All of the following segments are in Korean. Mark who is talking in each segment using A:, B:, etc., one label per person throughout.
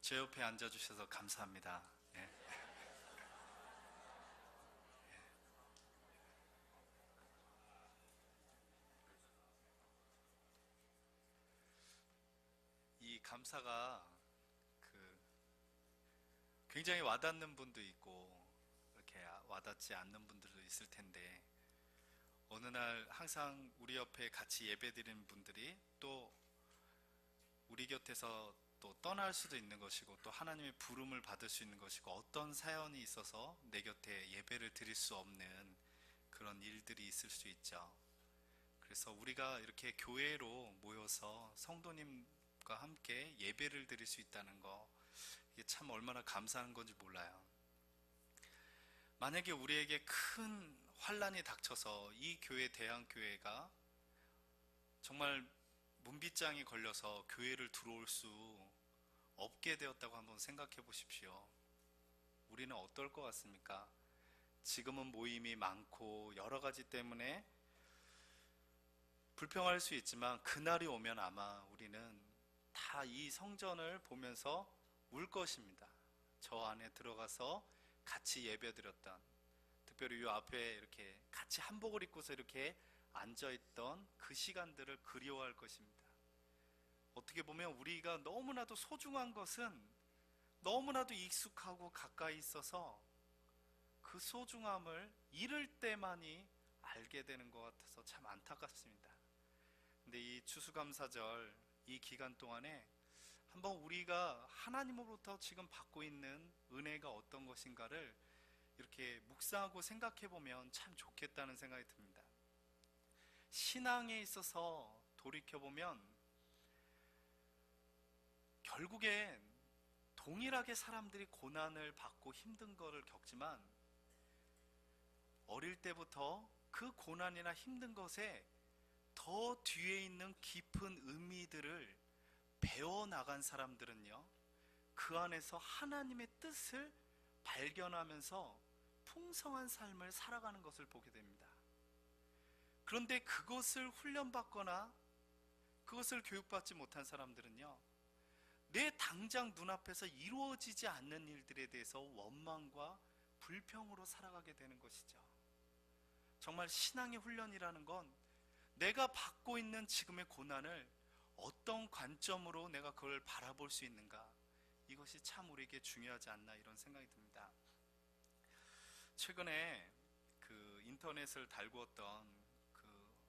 A: 제 옆에 앉아주셔서 감사합니다. 예. 이 감사가 그 굉장히 와닿는 분도 있고 이렇게 와닿지 않는 분들도 있을 텐데, 어느 날 항상 우리 옆에 같이 예배드리는 분들이 또 우리 곁에서 또 떠날 수도 있는 것이고, 또 하나님의 부름을 받을 수 있는 것이고, 어떤 사연이 있어서 내 곁에 예배를 드릴 수 없는 그런 일들이 있을 수 있죠. 그래서 우리가 이렇게 교회로 모여서 성도님과 함께 예배를 드릴 수 있다는 거, 이게 참 얼마나 감사한 건지 몰라요. 만약에 우리에게 큰 환란이 닥쳐서 이 교회, 대한교회가 정말 문빗장이 걸려서 교회를 들어올 수 없게 되었다고 한번 생각해 보십시오. 우리는 어떨 것 같습니까? 지금은 모임이 많고 여러 가지 때문에 불평할 수 있지만, 그날이 오면 아마 우리는 다 이 성전을 보면서 울 것입니다. 저 안에 들어가서 같이 예배드렸던, 특별히 이 앞에 이렇게 같이 한복을 입고서 이렇게 앉아있던 그 시간들을 그리워할 것입니다. 어떻게 보면 우리가 너무나도 소중한 것은 너무나도 익숙하고 가까이 있어서 그 소중함을 잃을 때만이 알게 되는 것 같아서 참 안타깝습니다. 근데 이 추수감사절, 이 기간 동안에 한번 우리가 하나님으로부터 지금 받고 있는 은혜가 어떤 것인가를 이렇게 묵상하고 생각해 보면 참 좋겠다는 생각이 듭니다. 신앙에 있어서 돌이켜 보면 결국엔 동일하게 사람들이 고난을 받고 힘든 것을 겪지만, 어릴 때부터 그 고난이나 힘든 것에 더 뒤에 있는 깊은 의미들을 배워나간 사람들은요, 그 안에서 하나님의 뜻을 발견하면서 풍성한 삶을 살아가는 것을 보게 됩니다. 그런데 그것을 훈련받거나 그것을 교육받지 못한 사람들은요, 내 당장 눈앞에서 이루어지지 않는 일들에 대해서 원망과 불평으로 살아가게 되는 것이죠. 정말 신앙의 훈련이라는 건 내가 받고 있는 지금의 고난을 어떤 관점으로 내가 그걸 바라볼 수 있는가, 이것이 참 우리에게 중요하지 않나, 이런 생각이 듭니다. 최근에 그 인터넷을 달구었던 그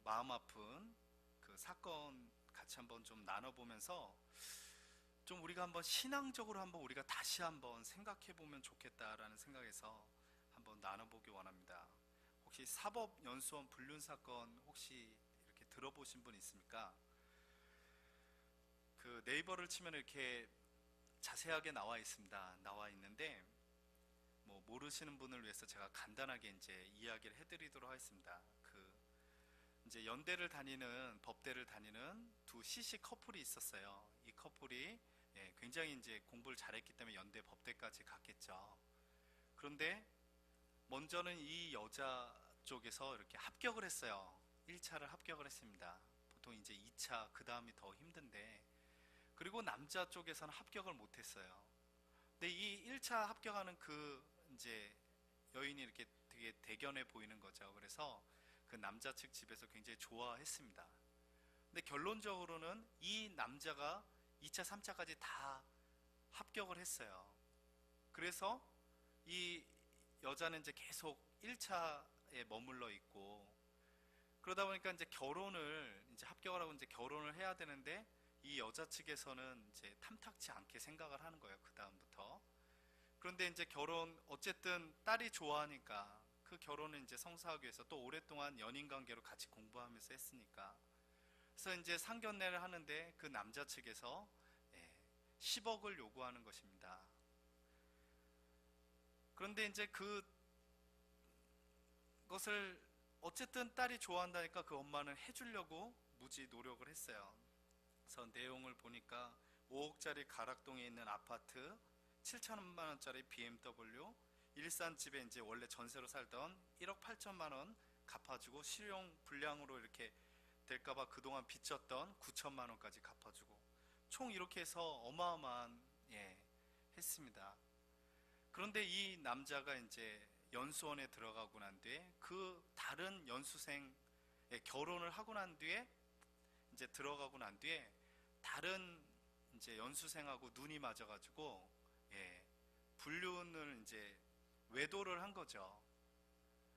A: 마음 아픈 그 사건 같이 한번 좀 나눠보면서, 좀 우리가 한번 신앙적으로 한번 우리가 다시 한번 생각해 보면 좋겠다라는 생각에서 한번 나눠보기 원합니다. 혹시 사법연수원 불륜 사건 혹시 이렇게 들어보신 분 있습니까? 그 네이버를 치면 이렇게 자세하게 나와 있습니다. 나와 있는데, 뭐 모르시는 분을 위해서 제가 간단하게 이제 이야기를 해드리도록 하겠습니다. 그 이제 연대를 다니는, 법대를 다니는 두 CC 커플이 있었어요. 이 커플이 굉장히 이제 공부를 잘했기 때문에 연대 법대까지 갔겠죠. 그런데 먼저는 이 여자 쪽에서 이렇게 합격을 했어요. 1차를 합격을 했습니다. 보통 이제 2차, 그 다음이 더 힘든데, 그리고 남자 쪽에서는 합격을 못했어요. 근데 이 1차 합격하는 그 이제 여인이 이렇게 되게 대견해 보이는 거죠. 그래서 그 남자 측 집에서 굉장히 좋아했습니다. 근데 결론적으로는 이 남자가 2차, 3차까지 다 합격을 했어요. 그래서 이 여자는 이제 계속 1차에 머물러 있고, 그러다 보니까 이제 결혼을, 이제 합격을 하고 이제 결혼을 해야 되는데, 이 여자 측에서는 이제 탐탁치 않게 생각을 하는 거예요. 그 다음부터. 그런데 이제 결혼, 어쨌든 딸이 좋아하니까 그 결혼을 이제 성사하기 위해서 또 오랫동안 연인 관계로 같이 공부하면서 했으니까, 그래서 이제 상견례를 하는데 그 남자 측에서 10억을 요구하는 것입니다. 그런데 이제 그것을 어쨌든 딸이 좋아한다니까 그 엄마는 해주려고 무지 노력을 했어요. 그래서 내용을 보니까 5억짜리 가락동에 있는 아파트, 7천만 원짜리 BMW, 일산집에 이제 원래 전세로 살던 1억 8천만 원 갚아주고, 실용 불량으로 이렇게 될까봐 그동안 빚졌던 9천만 원까지 갚아주고, 총 이렇게 해서 어마어마한, 했습니다. 그런데 이 남자가 이제 연수원에 들어가고 난 뒤에 그 다른 연수생, 결혼을 하고 난 뒤에 이제 들어가고 난 뒤에 다른 이제 연수생하고 눈이 맞아가지고, 불륜을 이제 외도를 한 거죠.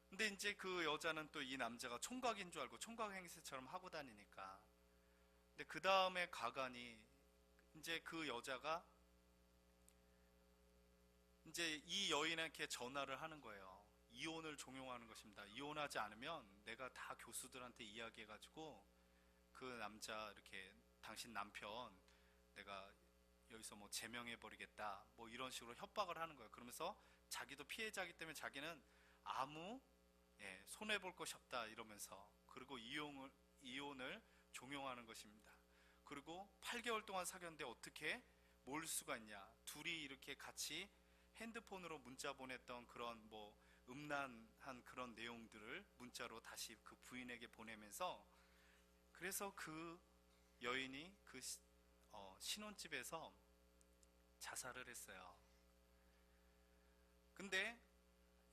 A: 근데 이제 그 여자는 또 이 남자가 총각인 줄 알고 총각 행세처럼 하고 다니니까. 근데 그 다음에 가관이 이제 그 여자가 이제 이 여인에게 전화를 하는 거예요. 이혼을 종용하는 것입니다. 이혼하지 않으면 내가 다 교수들한테 이야기해가지고 그 남자 이렇게 당신 남편 내가 여기서 뭐 제명해버리겠다 뭐 이런 식으로 협박을 하는 거예요. 그러면서 자기도 피해자이기 때문에 자기는 아무, 손해볼 것이 없다 이러면서, 그리고 이혼을 종용하는 것입니다. 그리고 8개월 동안 사귀었는데 어떻게 몰 수가 있냐. 둘이 이렇게 같이 핸드폰으로 문자 보냈던 그런 뭐 음란한 그런 내용들을 문자로 다시 그 부인에게 보내면서, 그래서 그 여인이 그 신혼집에서 자살을 했어요. 근데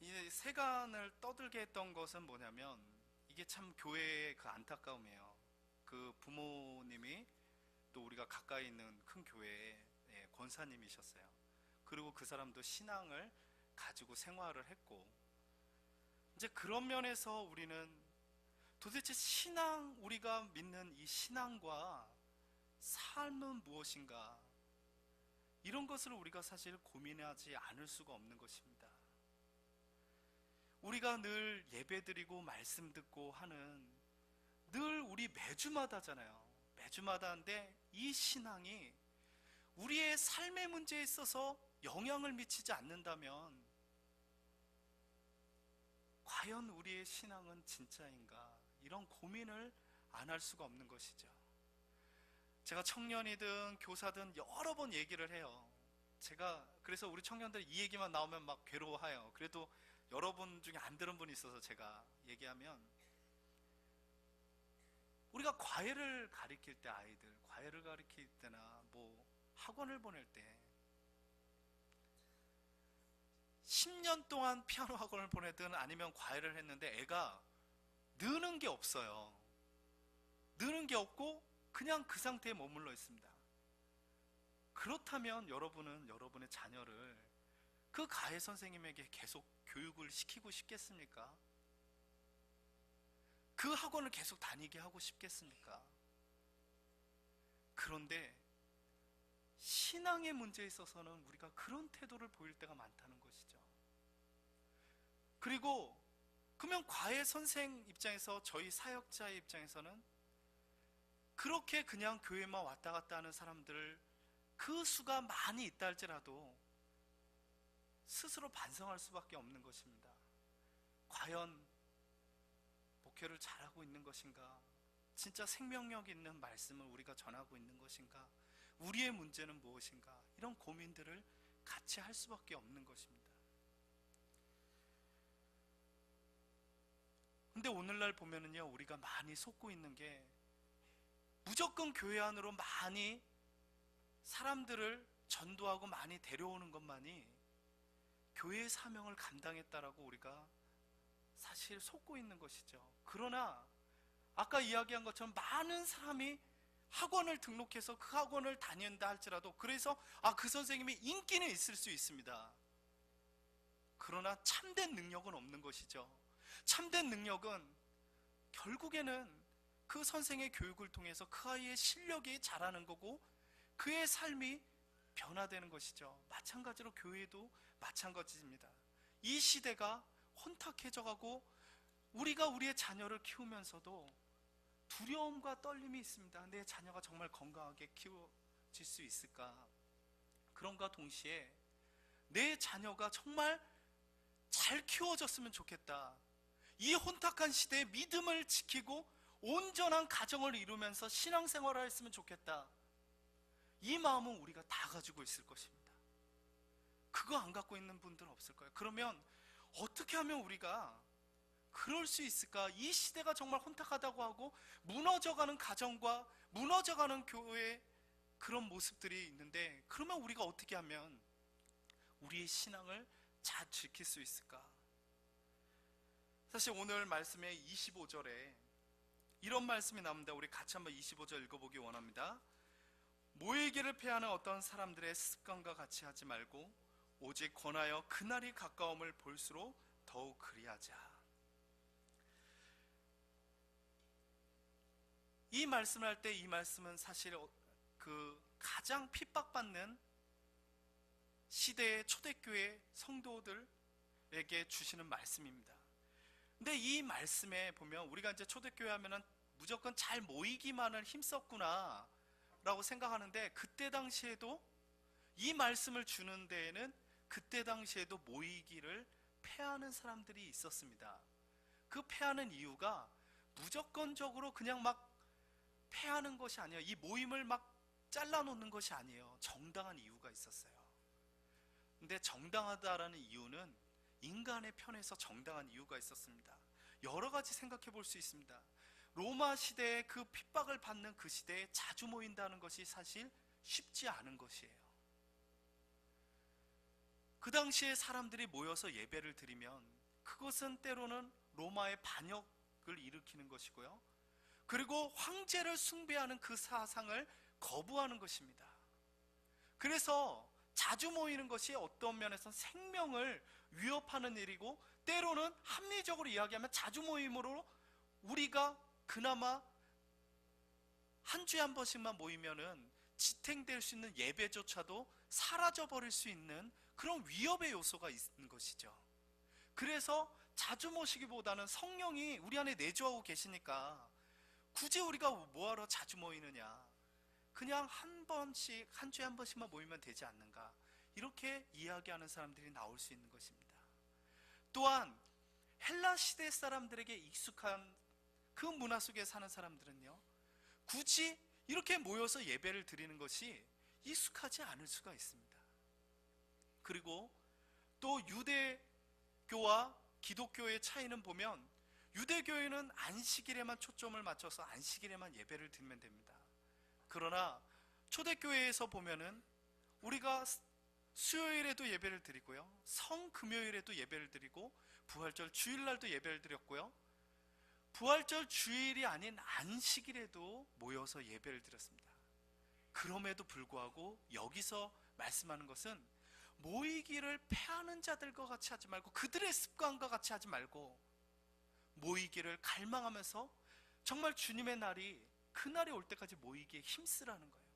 A: 이 세간을 떠들게 했던 것은 뭐냐면, 이게 참 교회의 그 안타까움이에요. 그 부모님이 또 우리가 가까이 있는 큰 교회의, 권사님이셨어요. 그리고 그 사람도 신앙을 가지고 생활을 했고, 이제 그런 면에서 우리는 도대체 우리가 믿는 이 신앙과 삶은 무엇인가, 이런 것을 우리가 사실 고민하지 않을 수가 없는 것입니다. 우리가 늘 예배드리고 말씀 듣고 하는, 늘 우리 매주마다잖아요. 매주마다인데 이 신앙이 우리의 삶의 문제에 있어서 영향을 미치지 않는다면 과연 우리의 신앙은 진짜인가, 이런 고민을 안 할 수가 없는 것이죠. 제가 청년이든 교사든 여러 번 얘기를 해요. 제가 그래서 우리 청년들 이 얘기만 나오면 막 괴로워해요. 그래도 여러분 중에 안 들은 분이 있어서 제가 얘기하면, 우리가 과외를 가르칠 때, 아이들 과외를 가르칠 때나 뭐 학원을 보낼 때 10년 동안 피아노 학원을 보내든 아니면 과외를 했는데 애가 느는 게 없어요. 느는 게 없고 그냥 그 상태에 머물러 있습니다. 그렇다면 여러분은 여러분의 자녀를 그 과외 선생님에게 계속 교육을 시키고 싶겠습니까? 그 학원을 계속 다니게 하고 싶겠습니까? 그런데 신앙의 문제에 있어서는 우리가 그런 태도를 보일 때가 많다는 것이죠. 그리고 그러면 과외 선생 입장에서, 저희 사역자의 입장에서는 그렇게 그냥 교회만 왔다 갔다 하는 사람들, 그 수가 많이 있다 할지라도 스스로 반성할 수밖에 없는 것입니다. 과연 목회를 잘하고 있는 것인가? 진짜 생명력 있는 말씀을 우리가 전하고 있는 것인가? 우리의 문제는 무엇인가? 이런 고민들을 같이 할 수밖에 없는 것입니다. 근데 오늘날 보면은요, 우리가 많이 속고 있는 게, 무조건 교회 안으로 많이 사람들을 전도하고 많이 데려오는 것만이 교회의 사명을 감당했다라고 우리가 사실 속고 있는 것이죠. 그러나 아까 이야기한 것처럼 많은 사람이 학원을 등록해서 그 학원을 다닌다 할지라도, 그래서 그 선생님이 인기는 있을 수 있습니다. 그러나 참된 능력은 없는 것이죠. 참된 능력은 결국에는 그 선생의 교육을 통해서 그 아이의 실력이 자라는 거고 그의 삶이 변화되는 것이죠. 마찬가지로 교회도 마찬가지입니다. 이 시대가 혼탁해져 가고 우리가 우리의 자녀를 키우면서도 두려움과 떨림이 있습니다. 내 자녀가 정말 건강하게 키워질 수 있을까? 그럼과 동시에 내 자녀가 정말 잘 키워졌으면 좋겠다. 이 혼탁한 시대에 믿음을 지키고 온전한 가정을 이루면서 신앙생활을 했으면 좋겠다. 이 마음은 우리가 다 가지고 있을 것입니다. 그거 안 갖고 있는 분들은 없을 거예요. 그러면 어떻게 하면 우리가 그럴 수 있을까? 이 시대가 정말 혼탁하다고 하고 무너져가는 가정과 무너져가는 교회, 그런 모습들이 있는데, 그러면 우리가 어떻게 하면 우리의 신앙을 잘 지킬 수 있을까? 사실 오늘 말씀의 25절에 이런 말씀이 나옵니다. 우리 같이 한번 25절 읽어보기 원합니다. 모이기를 패하는 어떤 사람들의 습관과 같이 하지 말고 오직 권하여 그날이 가까움을 볼수록 더욱 그리하자. 이 말씀을 할 때 이 말씀은 사실 그 가장 핍박받는 시대의 초대교회 성도들에게 주시는 말씀입니다. 근데 이 말씀에 보면 우리가 이제 초대교회 하면은 무조건 잘 모이기만을 힘썼구나 라고 생각하는데, 그때 당시에도 이 말씀을 주는 데에는 그때 당시에도 모이기를 패하는 사람들이 있었습니다. 그 패하는 이유가 무조건적으로 그냥 막 패하는 것이 아니에요. 이 모임을 막 잘라놓는 것이 아니에요. 정당한 이유가 있었어요. 근데 정당하다라는 이유는 인간의 편에서 정당한 이유가 있었습니다. 여러 가지 생각해 볼 수 있습니다. 로마 시대에 그 핍박을 받는 그 시대에 자주 모인다는 것이 사실 쉽지 않은 것이에요. 그 당시에 사람들이 모여서 예배를 드리면 그것은 때로는 로마의 반역을 일으키는 것이고요, 그리고 황제를 숭배하는 그 사상을 거부하는 것입니다. 그래서 자주 모이는 것이 어떤 면에서 생명을 위협하는 일이고, 때로는 합리적으로 이야기하면 자주 모임으로 우리가 그나마 한 주에 한 번씩만 모이면은 지탱될 수 있는 예배조차도 사라져버릴 수 있는 그런 위협의 요소가 있는 것이죠. 그래서 자주 모시기보다는 성령이 우리 안에 내주하고 계시니까 굳이 우리가 뭐하러 자주 모이느냐, 그냥 한 번씩, 한 주에 한 번씩만 모이면 되지 않는가, 이렇게 이야기하는 사람들이 나올 수 있는 것입니다. 또한 헬라 시대 사람들에게 익숙한 그 문화 속에 사는 사람들은요, 굳이 이렇게 모여서 예배를 드리는 것이 익숙하지 않을 수가 있습니다. 그리고 또 유대교와 기독교의 차이는 보면, 유대교회는 안식일에만 초점을 맞춰서 안식일에만 예배를 드리면 됩니다. 그러나 초대교회에서 보면은 우리가 수요일에도 예배를 드리고요, 성금요일에도 예배를 드리고, 부활절 주일날도 예배를 드렸고요, 부활절 주일이 아닌 안식일에도 모여서 예배를 드렸습니다. 그럼에도 불구하고 여기서 말씀하는 것은 모이기를 패하는 자들과 같이 하지 말고, 그들의 습관과 같이 하지 말고 모이기를 갈망하면서 정말 주님의 날이, 그 날이 올 때까지 모이기에 힘쓰라는 거예요.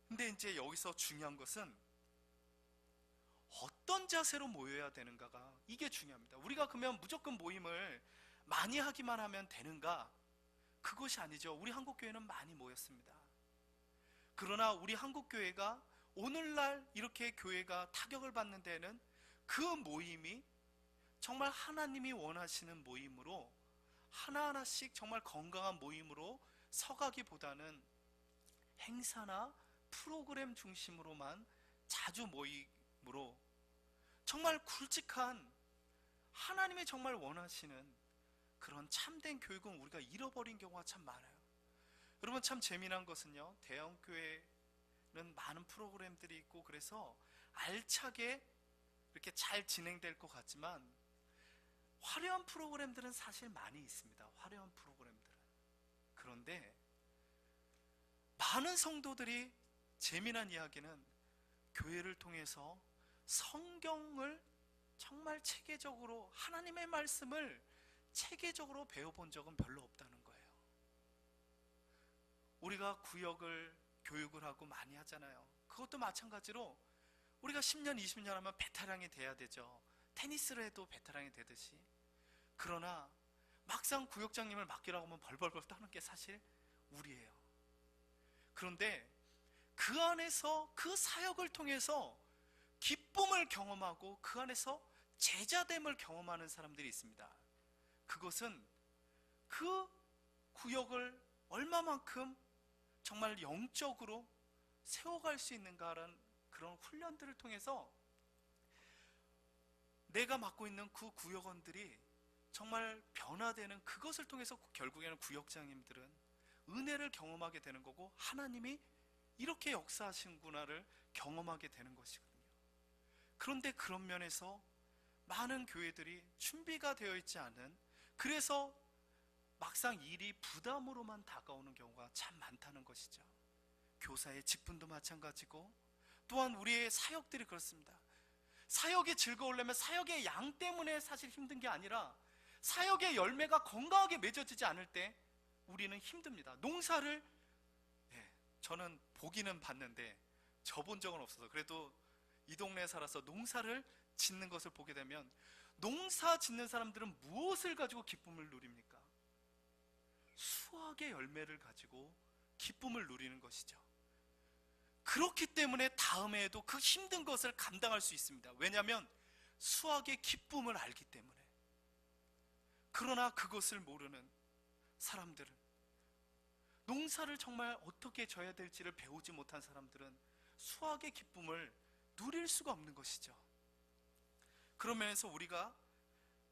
A: 근데 이제 여기서 중요한 것은 어떤 자세로 모여야 되는가가, 이게 중요합니다. 우리가 그러면 무조건 모임을 많이 하기만 하면 되는가? 그것이 아니죠. 우리 한국교회는 많이 모였습니다. 그러나 우리 한국교회가 오늘날 이렇게 교회가 타격을 받는 데에는 그 모임이 정말 하나님이 원하시는 모임으로, 하나하나씩 정말 건강한 모임으로 서가기보다는 행사나 프로그램 중심으로만 자주 모임으로 정말 굵직한 하나님이 정말 원하시는 그런 참된 교육은 우리가 잃어버린 경우가 참 많아요. 여러분, 참 재미난 것은요, 대형교회는 많은 프로그램들이 있고 그래서 알차게 이렇게 잘 진행될 것 같지만 화려한 프로그램들은 사실 많이 있습니다. 화려한 프로그램들은. 그런데 많은 성도들이, 재미난 이야기는 교회를 통해서 성경을 정말 체계적으로, 하나님의 말씀을 체계적으로 배워본 적은 별로 없다는 거예요. 우리가 구역을 교육을 하고 많이 하잖아요. 그것도 마찬가지로 우리가 10년, 20년 하면 베테랑이 돼야 되죠. 테니스를 해도 베테랑이 되듯이. 그러나 막상 구역장님을 맡기라고 하면 벌벌벌 떠는 게 사실 우리예요. 그런데 그 안에서, 그 사역을 통해서 기쁨을 경험하고 그 안에서 제자됨을 경험하는 사람들이 있습니다. 그것은 그 구역을 얼마만큼 정말 영적으로 세워갈 수 있는가라는 그런 훈련들을 통해서 내가 맡고 있는 그 구역원들이 정말 변화되는, 그것을 통해서 결국에는 구역장님들은 은혜를 경험하게 되는 거고, 하나님이 이렇게 역사하시는구나를 경험하게 되는 것이거든요. 그런데 그런 면에서 많은 교회들이 준비가 되어 있지 않은, 그래서 막상 일이 부담으로만 다가오는 경우가 참 많다는 것이죠. 교사의 직분도 마찬가지고, 또한 우리의 사역들이 그렇습니다. 사역이 즐거우려면 사역의 양 때문에 사실 힘든 게 아니라 사역의 열매가 건강하게 맺어지지 않을 때 우리는 힘듭니다. 농사를, 저는 보기는 봤는데 져본 적은 없어서, 그래도 이 동네에 살아서 농사를 짓는 것을 보게 되면, 농사 짓는 사람들은 무엇을 가지고 기쁨을 누립니까? 수확의 열매를 가지고 기쁨을 누리는 것이죠. 그렇기 때문에 다음 해에도 그 힘든 것을 감당할 수 있습니다. 왜냐하면 수확의 기쁨을 알기 때문에. 그러나 그것을 모르는 사람들은, 농사를 정말 어떻게 져야 될지를 배우지 못한 사람들은 수확의 기쁨을 누릴 수가 없는 것이죠. 그런 면에서 우리가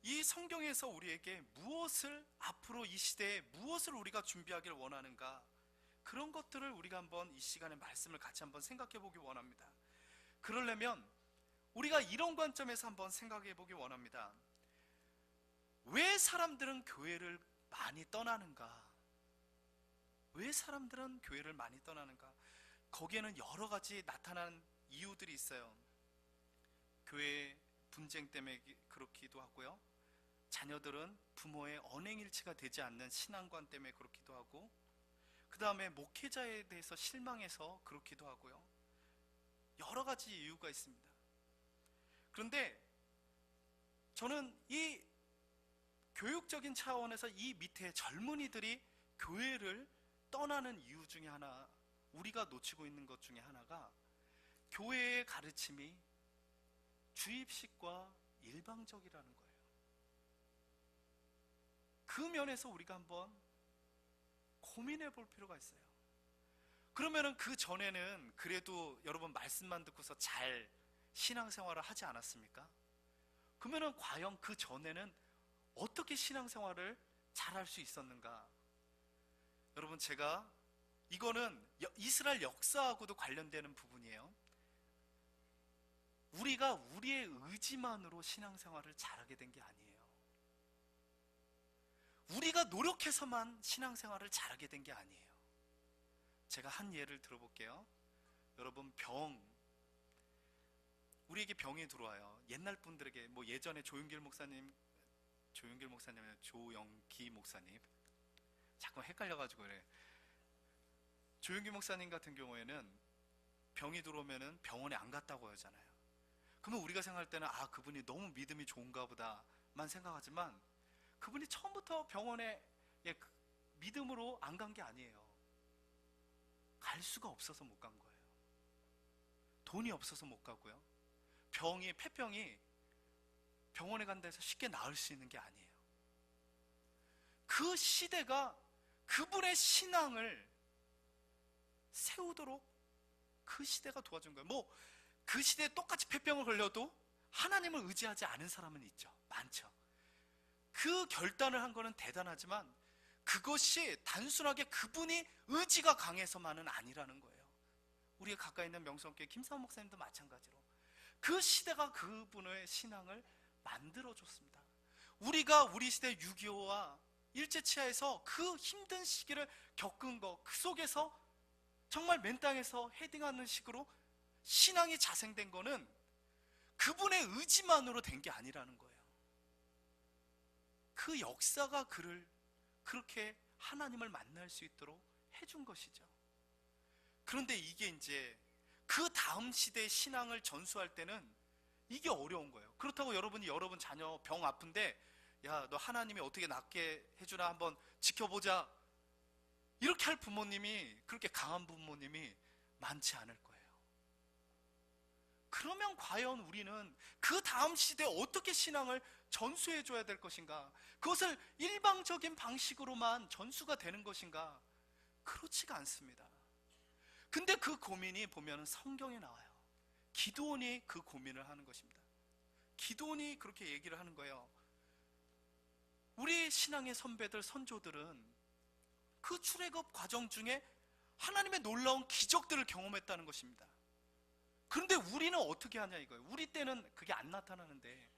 A: 이 성경에서 우리에게 무엇을, 앞으로 이 시대에 무엇을 우리가 준비하기를 원하는가, 그런 것들을 우리가 한번 이 시간에 말씀을 같이 한번 생각해 보기 원합니다. 그러려면 우리가 이런 관점에서 한번 생각해 보기 원합니다. 왜 사람들은 교회를 많이 떠나는가? 왜 사람들은 교회를 많이 떠나는가? 거기에는 여러 가지 나타난 이유들이 있어요. 교회 분쟁 때문에 그렇기도 하고요, 자녀들은 부모의 언행일치가 되지 않는 신앙관 때문에 그렇기도 하고, 그 다음에 목회자에 대해서 실망해서 그렇기도 하고요. 여러 가지 이유가 있습니다. 그런데 저는 이 교육적인 차원에서 이 밑에 젊은이들이 교회를 떠나는 이유 중에 하나, 우리가 놓치고 있는 것 중에 하나가 교회의 가르침이 주입식과 일방적이라는 거예요. 그 면에서 우리가 한번 고민해 볼 필요가 있어요. 그러면은 그 전에는 그래도 여러분 말씀만 듣고서 잘 신앙생활을 하지 않았습니까? 그러면은 과연 그 전에는 어떻게 신앙생활을 잘 할 수 있었는가? 여러분, 제가 이거는 이스라엘 역사하고도 관련되는 부분이에요. 우리가 우리의 의지만으로 신앙생활을 잘하게 된 게 아니에요. 우리가 노력해서만 신앙생활을 잘하게 된 게 아니에요. 제가 한 예를 들어볼게요. 여러분, 우리에게 병이 들어와요. 옛날 분들에게, 뭐 예전에 조용길 목사님이면 조영기 목사님, 자꾸 헷갈려가지고 그래. 조용기 목사님 같은 경우에는 병이 들어오면은 병원에 안 갔다고 하잖아요. 그러면 우리가 생각할 때는 그분이 너무 믿음이 좋은가 보다만 생각하지만, 그분이 처음부터 병원에 믿음으로 안 간 게 아니에요. 갈 수가 없어서 못 간 거예요. 돈이 없어서 못 가고요. 폐병이 병원에 간다 해서 쉽게 나을 수 있는 게 아니에요. 그 시대가 그분의 신앙을 세우도록 그 시대가 도와준 거예요. 그 시대에 똑같이 폐병을 걸려도 하나님을 의지하지 않은 사람은 있죠. 많죠. 그 결단을 한 거는 대단하지만 그것이 단순하게 그분이 의지가 강해서만은 아니라는 거예요. 우리가 가까이 있는 명성교회 김사원 목사님도 마찬가지로 그 시대가 그분의 신앙을 만들어줬습니다. 우리가 우리 시대 6.25와 일제치하에서 그 힘든 시기를 겪은 거, 그 속에서 정말 맨 땅에서 헤딩하는 식으로 신앙이 자생된 거는 그분의 의지만으로 된 게 아니라는 거예요. 그 역사가 그를 그렇게 하나님을 만날 수 있도록 해준 것이죠. 그런데 이게 이제 그 다음 시대의 신앙을 전수할 때는 이게 어려운 거예요. 그렇다고 여러분 자녀 병 아픈데, 야, 너 하나님이 어떻게 낫게 해주나 한번 지켜보자, 이렇게 할 부모님이, 그렇게 강한 부모님이 많지 않을 거예요. 그러면 과연 우리는 그 다음 시대에 어떻게 신앙을 전수해 줘야 될 것인가? 그것을 일방적인 방식으로만 전수가 되는 것인가? 그렇지가 않습니다. 근데 그 고민이 보면 성경에 나와요. 기드온이 그 고민을 하는 것입니다. 기드온이 그렇게 얘기를 하는 거예요. 우리 신앙의 선배들, 선조들은 그 출애굽 과정 중에 하나님의 놀라운 기적들을 경험했다는 것입니다. 그런데 우리는 어떻게 하냐 이거예요. 우리 때는 그게 안 나타나는데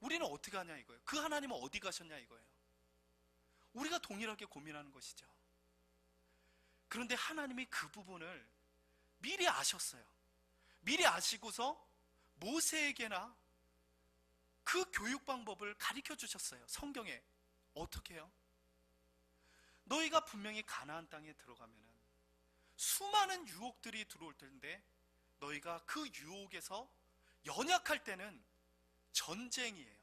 A: 우리는 어떻게 하냐 이거예요. 그 하나님은 어디 가셨냐 이거예요. 우리가 동일하게 고민하는 것이죠. 그런데 하나님이 그 부분을 미리 아셨어요. 미리 아시고서 모세에게나 그 교육 방법을 가르쳐 주셨어요. 성경에. 어떻게 해요? 너희가 분명히 가나안 땅에 들어가면은 수많은 유혹들이 들어올 텐데 너희가 그 유혹에서 연약할 때는 전쟁이에요.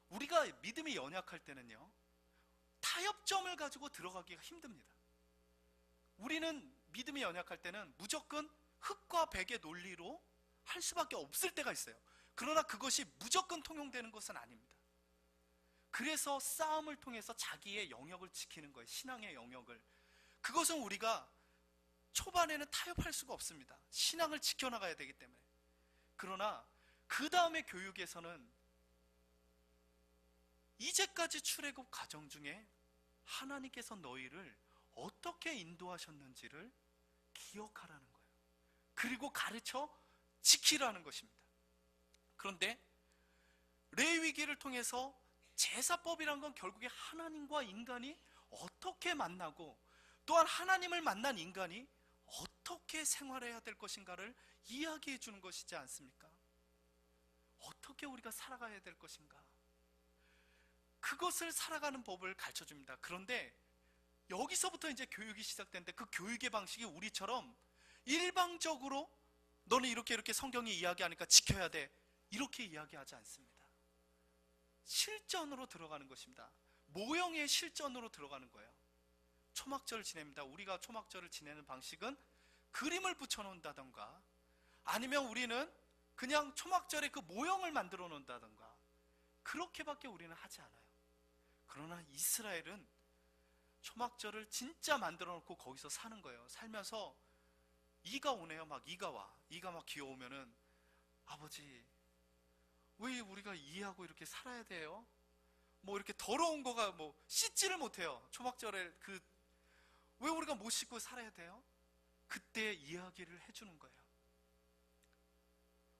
A: 우리가 믿음이 연약할 때는요, 타협점을 가지고 들어가기가 힘듭니다. 우리는 믿음이 연약할 때는 무조건 흙과 백의 논리로 할 수밖에 없을 때가 있어요. 그러나 그것이 무조건 통용되는 것은 아닙니다. 그래서 싸움을 통해서 자기의 영역을 지키는 거예요. 신앙의 영역을. 그것은 우리가 초반에는 타협할 수가 없습니다. 신앙을 지켜나가야 되기 때문에. 그러나 그 다음의 교육에서는 이제까지 출애굽 과정 중에 하나님께서 너희를 어떻게 인도하셨는지를 기억하라는 거예요. 그리고 가르쳐 지키라는 것입니다. 그런데 레위기를 통해서 제사법이란 건 결국에 하나님과 인간이 어떻게 만나고 또한 하나님을 만난 인간이 어떻게 생활해야 될 것인가를 이야기해 주는 것이지 않습니까? 어떻게 우리가 살아가야 될 것인가? 그것을 살아가는 법을 가르쳐 줍니다. 그런데 여기서부터 이제 교육이 시작되는데 그 교육의 방식이 우리처럼 일방적으로 너는 이렇게 성경이 이야기하니까 지켜야 돼, 이렇게 이야기하지 않습니다. 실전으로 들어가는 것입니다. 모형의 실전으로 들어가는 거예요. 초막절을 지냅니다. 우리가 초막절을 지내는 방식은 그림을 붙여놓는다던가 아니면 우리는 그냥 초막절에 그 모형을 만들어 놓는다던가 그렇게밖에 우리는 하지 않아요. 그러나 이스라엘은 초막절을 진짜 만들어 놓고 거기서 사는 거예요. 살면서 이가 오네요. 막 이가 와. 이가 막 기어오면은 아버지 왜 우리가 이해하고 이렇게 살아야 돼요? 뭐 이렇게 더러운 거가 뭐 씻지를 못해요. 초막절에 왜 우리가 못 씻고 살아야 돼요? 그때 이야기를 해주는 거예요.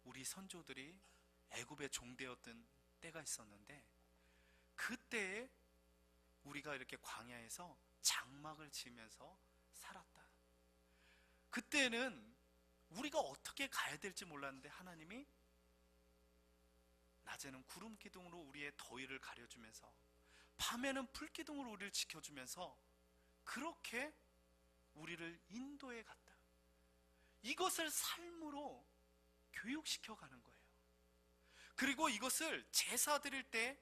A: 우리 선조들이 애굽에 종되었던 때가 있었는데 그때에 우리가 이렇게 광야에서 장막을 지으면서 살았다. 그때는 우리가 어떻게 가야 될지 몰랐는데 하나님이 낮에는 구름 기둥으로 우리의 더위를 가려주면서 밤에는 불 기둥으로 우리를 지켜주면서 그렇게 우리를 인도해 갔다. 이것을 삶으로 교육시켜 가는 거예요. 그리고 이것을 제사 드릴 때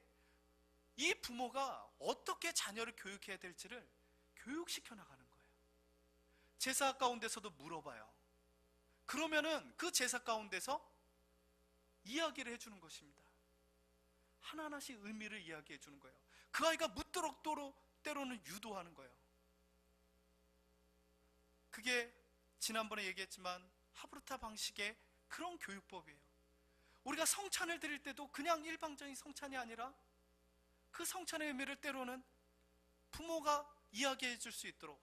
A: 이 부모가 어떻게 자녀를 교육해야 될지를 교육시켜 나가는 거예요. 제사 가운데서도 물어봐요. 그러면은 그 제사 가운데서 이야기를 해주는 것입니다. 하나하나씩 의미를 이야기해 주는 거예요. 그 아이가 묻도록 때로는 유도하는 거예요. 그게 지난번에 얘기했지만 하브르타 방식의 그런 교육법이에요. 우리가 성찬을 드릴 때도 그냥 일방적인 성찬이 아니라 그 성찬의 의미를 때로는 부모가 이야기해 줄 수 있도록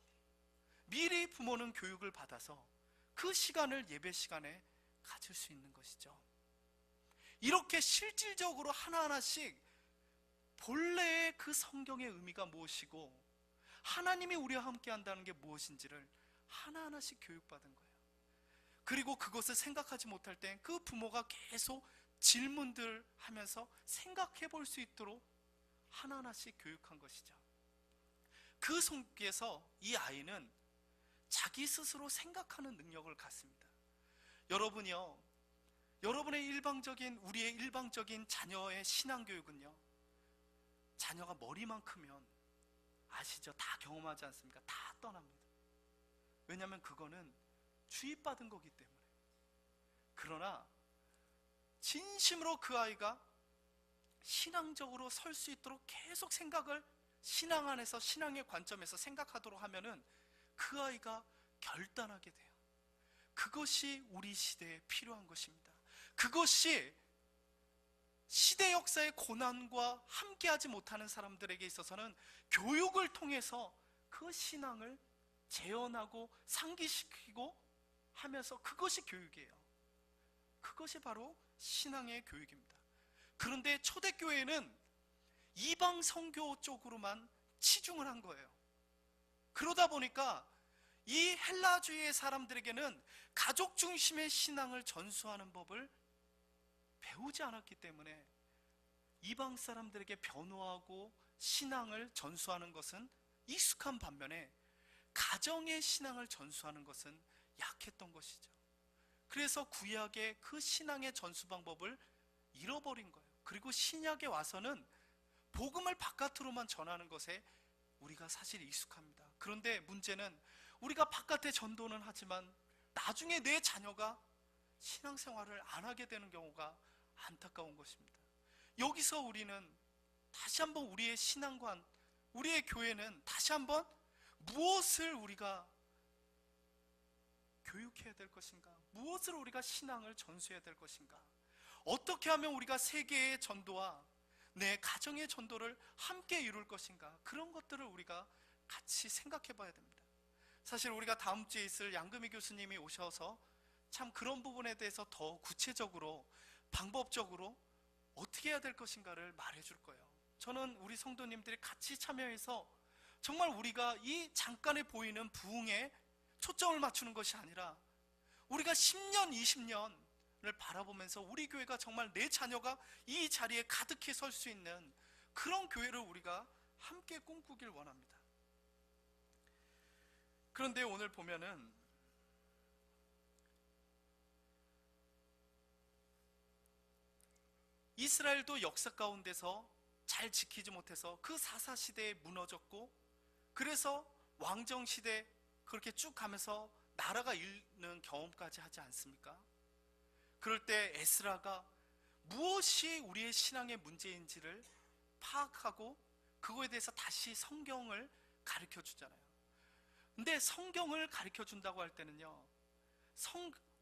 A: 미리 부모는 교육을 받아서 그 시간을 예배 시간에 가질 수 있는 것이죠. 이렇게 실질적으로 하나하나씩 본래의 그 성경의 의미가 무엇이고 하나님이 우리와 함께 한다는 게 무엇인지를 하나하나씩 교육받은 거예요. 그리고 그것을 생각하지 못할 땐 그 부모가 계속 질문들 하면서 생각해 볼 수 있도록 하나하나씩 교육한 것이죠. 그 속에서 이 아이는 자기 스스로 생각하는 능력을 갖습니다. 여러분이요, 여러분의 우리의 일방적인 자녀의 신앙교육은요, 자녀가 머리만 크면 아시죠? 다 경험하지 않습니까? 다 떠납니다. 왜냐하면 그거는 주입받은 거기 때문에. 그러나 진심으로 그 아이가 신앙적으로 설 수 있도록 계속 생각을 신앙 안에서 신앙의 관점에서 생각하도록 하면은 그 아이가 결단하게 돼요. 그것이 우리 시대에 필요한 것입니다. 그것이 시대 역사의 고난과 함께하지 못하는 사람들에게 있어서는 교육을 통해서 그 신앙을 재현하고 상기시키고 하면서, 그것이 교육이에요. 그것이 바로 신앙의 교육입니다. 그런데 초대교회는 이방 선교 쪽으로만 치중을 한 거예요. 그러다 보니까 이 헬라주의의 사람들에게는 가족 중심의 신앙을 전수하는 법을 배우지 않았기 때문에 이방 사람들에게 변호하고 신앙을 전수하는 것은 익숙한 반면에 가정의 신앙을 전수하는 것은 약했던 것이죠. 그래서 구약의 그 신앙의 전수 방법을 잃어버린 거예요. 그리고 신약에 와서는 복음을 바깥으로만 전하는 것에 우리가 사실 익숙합니다. 그런데 문제는 우리가 바깥에 전도는 하지만 나중에 내 자녀가 신앙생활을 안 하게 되는 경우가 안타까운 것입니다. 여기서 우리는 다시 한번 우리의 신앙관, 우리의 교회는 다시 한번 무엇을 우리가 교육해야 될 것인가? 무엇을 우리가 신앙을 전수해야 될 것인가? 어떻게 하면 우리가 세계의 전도와 내 가정의 전도를 함께 이룰 것인가? 그런 것들을 우리가 같이 생각해 봐야 됩니다. 사실 우리가 다음 주에 있을 양금희 교수님이 오셔서 참 그런 부분에 대해서 더 구체적으로 방법적으로 어떻게 해야 될 것인가를 말해 줄 거예요. 저는 우리 성도님들이 같이 참여해서 정말 우리가 이 잠깐에 보이는 부흥에 초점을 맞추는 것이 아니라 우리가 10년, 20년을 바라보면서 우리 교회가 정말 내 자녀가 이 자리에 가득히 설 수 있는 그런 교회를 우리가 함께 꿈꾸길 원합니다. 그런데 오늘 보면은 이스라엘도 역사 가운데서 잘 지키지 못해서 그 사사시대에 무너졌고, 그래서 왕정시대 그렇게 쭉 가면서 나라가 잃는 경험까지 하지 않습니까? 그럴 때 에스라가 무엇이 우리의 신앙의 문제인지를 파악하고 그거에 대해서 다시 성경을 가르쳐 주잖아요. 근데 성경을 가르쳐 준다고 할 때는요,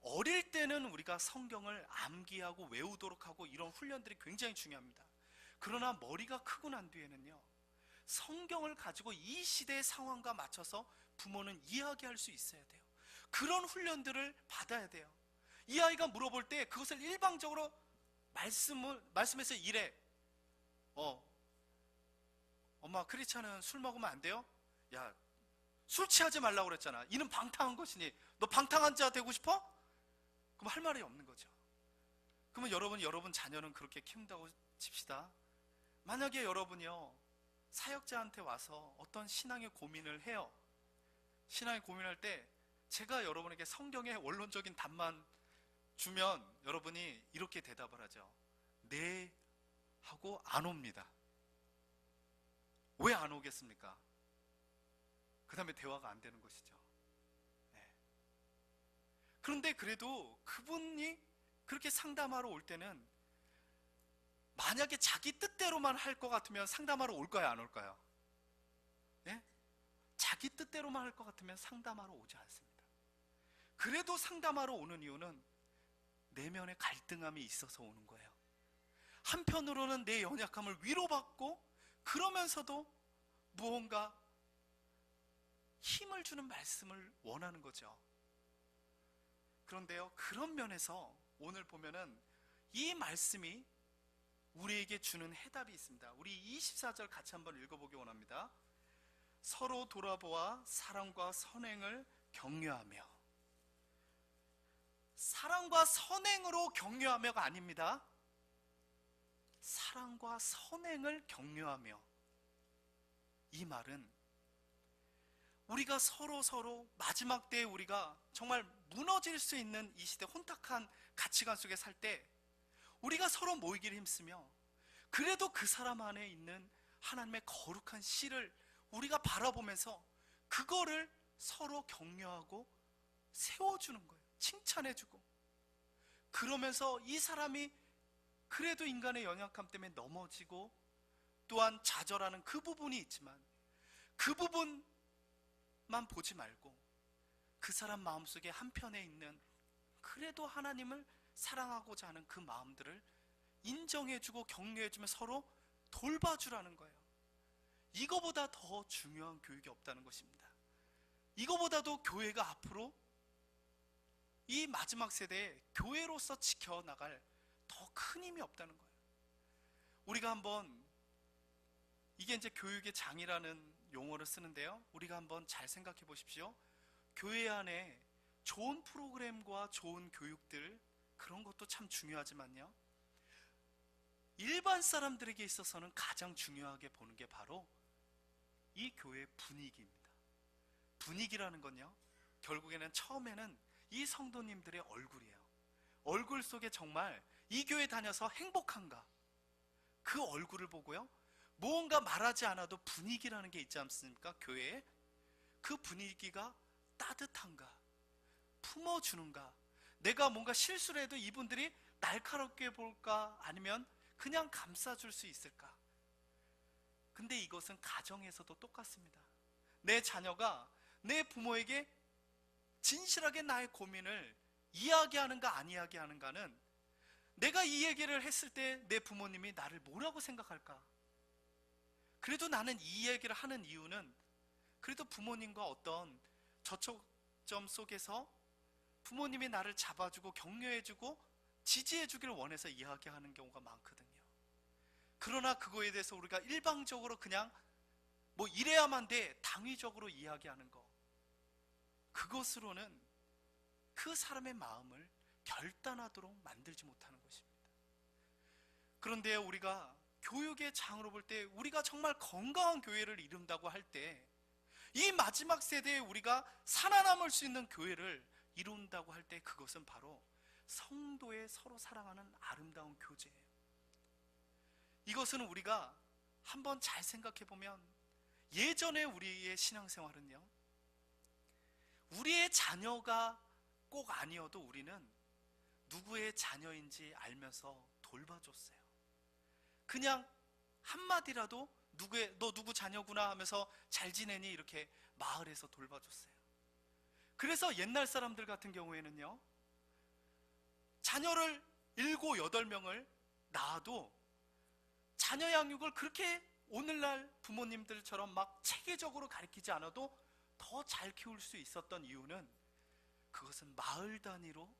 A: 어릴 때는 우리가 성경을 암기하고 외우도록 하고 이런 훈련들이 굉장히 중요합니다. 그러나 머리가 크고 난 뒤에는요, 성경을 가지고 이 시대의 상황과 맞춰서 부모는 이야기할 수 있어야 돼요. 그런 훈련들을 받아야 돼요. 이 아이가 물어볼 때 그것을 일방적으로 말씀해서 이래. 엄마, 크리스찬은 술 먹으면 안 돼요? 야, 술 취하지 말라고 그랬잖아. 이는 방탕한 것이니 너 방탕한 자 되고 싶어? 그럼 할 말이 없는 거죠. 그러면 여러분 자녀는 그렇게 키운다고 칩시다. 만약에 여러분이요, 사역자한테 와서 어떤 신앙의 고민을 해요. 신앙의 고민할 때 제가 여러분에게 성경의 원론적인 답만 주면 여러분이 이렇게 대답을 하죠. 네 하고 안 옵니다. 왜 안 오겠습니까? 그 다음에 대화가 안 되는 것이죠. 네. 그런데 그래도 그분이 그렇게 상담하러 올 때는 만약에 자기 뜻대로만 할 것 같으면 상담하러 올까요, 안 올까요? 네? 자기 뜻대로만 할 것 같으면 상담하러 오지 않습니다. 그래도 상담하러 오는 이유는 내면의 갈등함이 있어서 오는 거예요. 한편으로는 내 연약함을 위로받고 그러면서도 무언가 힘을 주는 말씀을 원하는 거죠. 그런데요, 그런 면에서 오늘 보면은 이 말씀이 우리에게 주는 해답이 있습니다. 우리 24절 같이 한번 읽어보기 원합니다. 서로 돌아보아 사랑과 선행을 격려하며. 사랑과 선행으로 격려하며가 아닙니다. 사랑과 선행을 격려하며. 이 말은 우리가 서로 마지막 때에 우리가 정말 무너질 수 있는 이 시대 혼탁한 가치관 속에 살 때 우리가 서로 모이기를 힘쓰며, 그래도 그 사람 안에 있는 하나님의 거룩한 씨를 우리가 바라보면서 그거를 서로 격려하고 세워주는 거예요. 칭찬해주고. 그러면서 이 사람이 그래도 인간의 연약함 때문에 넘어지고 또한 좌절하는 그 부분이 있지만 그 부분만 보지 말고 그 사람 마음속에 한편에 있는 그래도 하나님을 사랑하고자 하는 그 마음들을 인정해주고 격려해주며 서로 돌봐주라는 거예요. 이거보다 더 중요한 교육이 없다는 것입니다. 이거보다도 교회가 앞으로 이 마지막 세대에 교회로서 지켜나갈 더 큰 힘이 없다는 거예요. 우리가 한번, 이게 이제 교육의 장이라는 용어를 쓰는데요, 우리가 한번 잘 생각해 보십시오. 교회 안에 좋은 프로그램과 좋은 교육들, 그런 것도 참 중요하지만요, 일반 사람들에게 있어서는 가장 중요하게 보는 게 바로 이 교회의 분위기입니다. 분위기라는 건요, 결국에는 처음에는 이 성도님들의 얼굴이에요. 얼굴 속에 정말 이 교회 다녀서 행복한가, 그 얼굴을 보고요, 무언가 말하지 않아도 분위기라는 게 있지 않습니까? 교회에 그 분위기가 따뜻한가, 품어주는가, 내가 뭔가 실수를 해도 이분들이 날카롭게 볼까, 아니면 그냥 감싸줄 수 있을까. 근데 이것은 가정에서도 똑같습니다. 내 자녀가 내 부모에게 진실하게 나의 고민을 이야기하는가 안 이야기하는가는, 내가 이 얘기를 했을 때 내 부모님이 나를 뭐라고 생각할까. 그래도 나는 이 얘기를 하는 이유는, 그래도 부모님과 어떤 저촉점 속에서 부모님이 나를 잡아주고 격려해주고 지지해주기를 원해서 이야기하는 경우가 많거든요. 그러나 그거에 대해서 우리가 일방적으로 그냥 뭐 이래야만 돼, 당위적으로 이야기하는 거, 그것으로는 그 사람의 마음을 결단하도록 만들지 못하는 것입니다. 그런데 우리가 교육의 장으로 볼 때, 우리가 정말 건강한 교회를 이룬다고 할 때, 이 마지막 세대에 우리가 살아남을 수 있는 교회를 이룬다고 할 때, 그것은 바로 성도의 서로 사랑하는 아름다운 교제예요. 이것은 우리가 한번 잘 생각해 보면, 예전에 우리의 신앙생활은요, 우리의 자녀가 꼭 아니어도 우리는 누구의 자녀인지 알면서 돌봐줬어요. 그냥 한마디라도 너 누구 자녀구나 하면서 잘 지내니, 이렇게 마을에서 돌봐줬어요. 그래서 옛날 사람들 같은 경우에는요, 자녀를 7, 8명을 낳아도 자녀 양육을 그렇게 오늘날 부모님들처럼 막 체계적으로 가르치지 않아도 더 잘 키울 수 있었던 이유는, 그것은 마을 단위로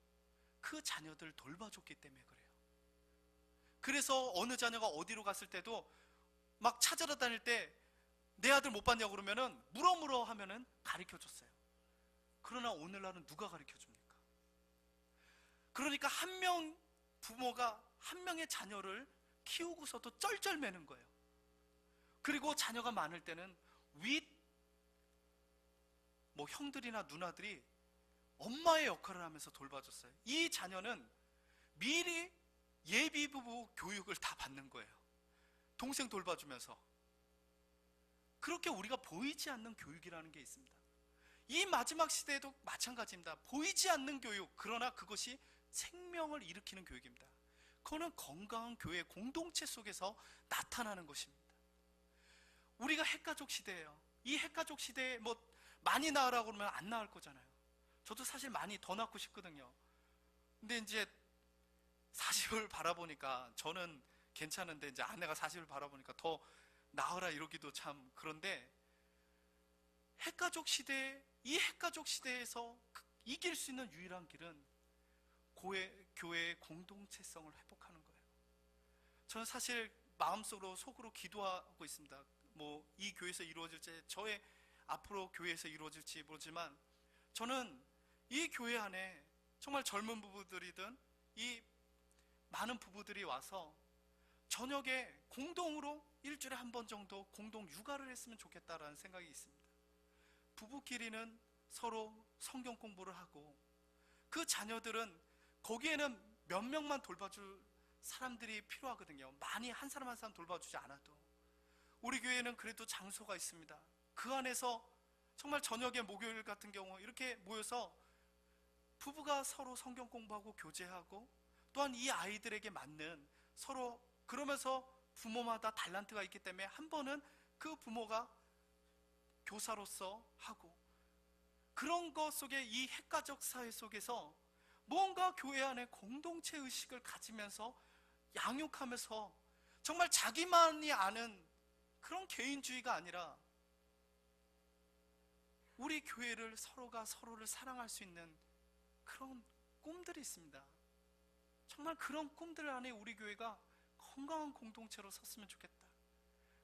A: 그 자녀들 돌봐줬기 때문에 그래요. 그래서 어느 자녀가 어디로 갔을 때도 막 찾으러 다닐 때 내 아들 못 봤냐고 그러면은 물어 하면은 가르쳐 줬어요. 그러나 오늘날은 누가 가르쳐 줍니까? 그러니까 한 명 부모가 한 명의 자녀를 키우고서도 쩔쩔매는 거예요. 그리고 자녀가 많을 때는 뭐 형들이나 누나들이 엄마의 역할을 하면서 돌봐줬어요. 이 자녀는 미리 예비부부 교육을 다 받는 거예요. 동생 돌봐주면서. 그렇게 우리가 보이지 않는 교육이라는 게 있습니다. 이 마지막 시대에도 마찬가지입니다. 보이지 않는 교육, 그러나 그것이 생명을 일으키는 교육입니다. 그거는 건강한 교회 공동체 속에서 나타나는 것입니다. 우리가 핵가족 시대예요. 이 핵가족 시대에 뭐 많이 낳으라고 그러면 안 낳을 거잖아요. 저도 사실 많이 더 낳고 싶거든요. 근데 이제 40을 바라보니까, 저는 괜찮은데 이제 아내가 40을 바라보니까 더 낳으라 이러기도 참 그런데, 이 핵가족 시대에서 이길 수 있는 유일한 길은 교회의 공동체성을 회복하는 거예요. 저는 사실 마음속으로 속으로 기도하고 있습니다. 뭐 이 교회에서 이루어질지, 저의 앞으로 교회에서 이루어질지 모르지만, 저는 이 교회 안에 정말 젊은 부부들이든 이 많은 부부들이 와서 저녁에 공동으로 일주일에 한 번 정도 공동 육아를 했으면 좋겠다라는 생각이 있습니다. 부부끼리는 서로 성경 공부를 하고, 그 자녀들은 거기에는 몇 명만 돌봐줄 사람들이 필요하거든요. 많이 한 사람 한 사람 돌봐주지 않아도. 우리 교회는 그래도 장소가 있습니다. 그 안에서 정말 저녁에 목요일 같은 경우 이렇게 모여서 부부가 서로 성경 공부하고 교제하고, 또한 이 아이들에게 맞는 서로, 그러면서 부모마다 달란트가 있기 때문에 한 번은 그 부모가 교사로서 하고, 그런 것 속에 이 핵가족 사회 속에서 뭔가 교회 안에 공동체 의식을 가지면서 양육하면서, 정말 자기만이 아는 그런 개인주의가 아니라 우리 교회를 서로가 서로를 사랑할 수 있는 그런 꿈들이 있습니다. 정말 그런 꿈들 안에 우리 교회가 건강한 공동체로 섰으면 좋겠다.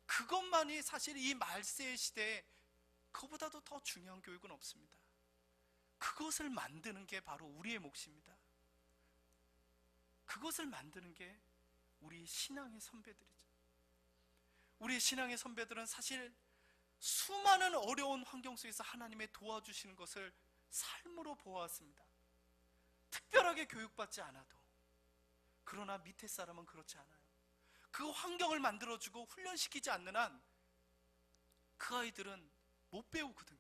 A: 그것만이 사실 이 말세의 시대에 그보다도 더 중요한 교육은 없습니다. 그것을 만드는 게 바로 우리의 몫입니다. 그것을 만드는 게 우리 신앙의 선배들이죠. 우리 신앙의 선배들은 사실 수많은 어려운 환경 속에서 하나님의 도와주시는 것을 삶으로 보아왔습니다. 특별하게 교육받지 않아도. 그러나 밑에 사람은 그렇지 않아요. 그 환경을 만들어주고 훈련시키지 않는 한 그 아이들은 못 배우거든요.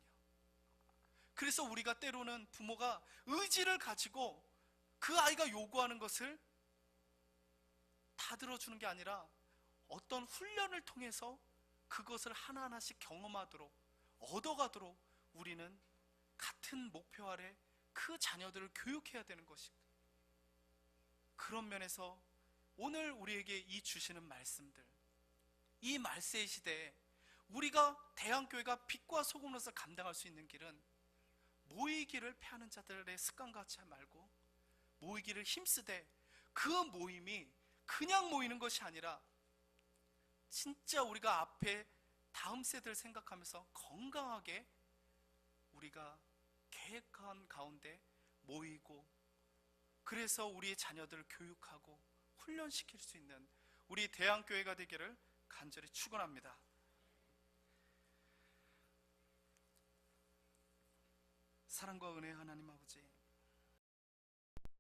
A: 그래서 우리가 때로는 부모가 의지를 가지고 그 아이가 요구하는 것을 다 들어주는 게 아니라 어떤 훈련을 통해서 그것을 하나하나씩 경험하도록, 얻어가도록 우리는 같은 목표 아래 그 자녀들을 교육해야 되는 것입니다. 그런 면에서 오늘 우리에게 이 주시는 말씀들, 이 말세의 시대에 우리가 대한교회가 빛과 소금으로서 감당할 수 있는 길은 모이기를 패하는 자들의 습관과 같이 말고 모이기를 힘쓰되 그 모임이 그냥 모이는 것이 아니라 진짜 우리가 앞에 다음 세대를 생각하면서 건강하게 우리가 계획한 가운데 모이고, 그래서 우리의 자녀들을 교육하고 훈련시킬 수 있는 우리 대한교회가 되기를 간절히 축원합니다. 사랑과 은혜의 하나님 아버지,